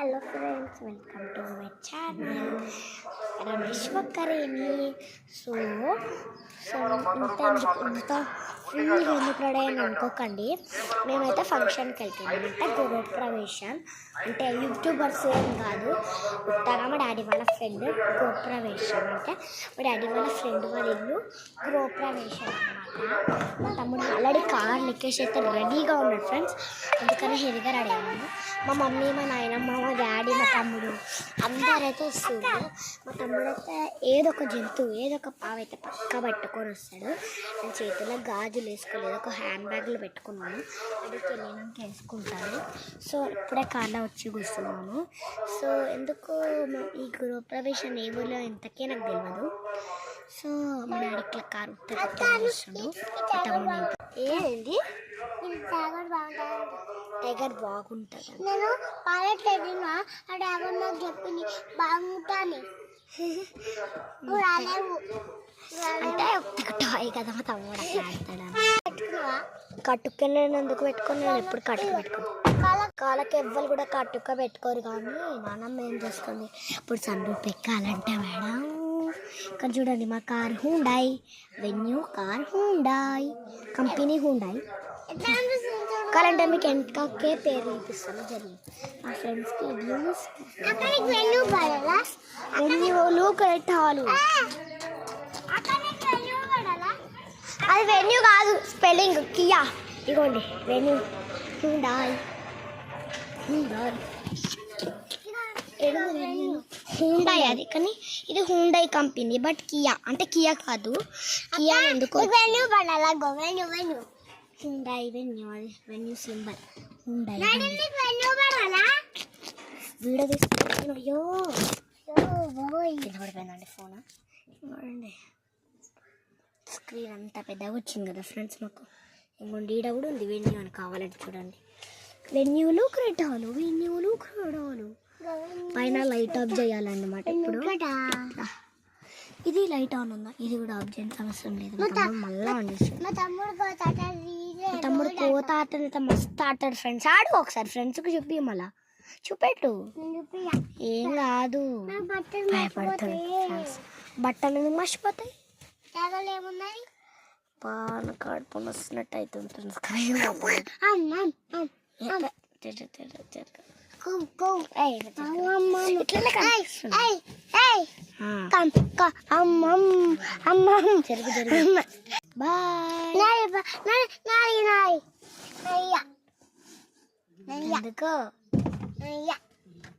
Hello friends, welcome to my channel రమేశ్వకరేణి. So ఇంత ఫ్రీగా ఎందుకు రెడీ అని అనుకోకండి. మేమైతే ఫంక్షన్కి వెళ్తున్నాం. అంటే గృహప్రవేశం, అంటే యూట్యూబర్స్ ఏం కాదు, ఉత్తగా మా డాడీ వాళ్ళ ఫ్రెండ్ గృహప్రవేశం. అంటే మా డాడీ వాళ్ళ ఫ్రెండ్ వాళ్ళ ఇల్లు గృహప్రవేశం అనమాట. మా తమ్ముడు ఆల్రెడీ కార్ లెక్కేసి అయితే రెడీగా ఉన్నాడు ఫ్రెండ్స్. అందుకని హెవీగా రెడీ అయ్యాను. మా మమ్మీ, మా నాయనమ్మ, మా డాడీ, మా తమ్ముడు అందరైతే వస్తున్నారు. మా తమ్ముడు అయితే ఏదో ఒక జంతువు, ఏదో ఒక పావు అయితే పక్క పెట్టుకొని వస్తాడు. నేను చేతిలో గాజులు వేసుకోలేదు, ఒక హ్యాండ్ బ్యాగ్లో పెట్టుకున్నాను. అది తెలియడానికి వేసుకుంటాను. సో ఇప్పుడే కార్లో వచ్చి కూర్చున్నాను. సో ఎందుకు ఈ గృహప్రవేశం ఏ ఊళ్ళో ఇంతకే నాకు తెలియదు. సో మా డాడీ ఇట్లా కారు వస్తుండు. తమ్ముడు ఏంది టైగర్ బాగుంటుంది. నేను పాలట్లేదు, ఆ డాబర్ నాకు చెప్పింది బాగుంటాను అంటే ఒక టాయ్ కదా. మా తమ్ముడు అట్లా ఆడతాడు. కట్టుకెళ్ళి ఎందుకు పెట్టుకుని ఎప్పుడు కట్టుకు పెట్టుకుని కాళ్ళకి ఎవ్వరు కూడా కట్టుక పెట్టుకోరు. కానీ నాన్నమ్మ ఏం చేస్తుంది, ఇప్పుడు సన్ రూఫ్ ఎక్కాలంటే మేడం. ఇక్కడ చూడండి, మా car Hyundai venue car Hyundai company Hyundai. కావాలంటే మీకు ఎంతకే పేరు చూపిస్తాను జరిగింది. మా ఫ్రెండ్స్కి వెన్యూలు కరెక్ట్ హాలు. అది వెన్యూ కాదు, స్పెల్లింగ్ కియా. ఇగోండి వెన్యూ హుండాయ్. హుండాయ్ అది, కానీ ఇది హుండాయ్ కంపెనీ. బట్ కియా అంటే కియా కాదు. కియా ఎందుకు హుండాయ్ వెన్యూ, అది వెన్యూ సింబల్ హుండాయ్. వీడియో తీసుకుంటాను. అయ్యో పడిపోయిందండి ఫోన్. చూడండి స్క్రీన్ అంతా పెద్దగా వచ్చింది కదా ఫ్రెండ్స్. మాకు ఇంకొండి ఈడ కూడా ఉంది వెన్యూ అని, కావాలంటే చూడండి. వెన్యూలు క్రెడిట్ హాలు, వెన్యూలు క్రెడిట్ హాలు. పైన లైట్ ఆఫ్ చేయాలన్నమాట. ఇప్పుడు ఇది లైట్ ఆన్ ఉందా, ఇది కూడా ఆఫ్ చేయని అవసరం లేదు. మళ్ళీ ఆన్ చేస్తాడు. మా తమ్ముడు కోత ఆటలు మస్తు ఆడతాడు ఫ్రెండ్స్. ఆడు ఒకసారి ఫ్రెండ్స్కి చూపి, మళ్ళా చూపెట్టు. ఏం కాదు, భయపడతాడు ఫ్రెండ్స్. బట్టలు ఎందుకు మర్చిపోతాయి. పాన కడుపుని వస్తున్నట్టు అవుతుంది. ఎందుకో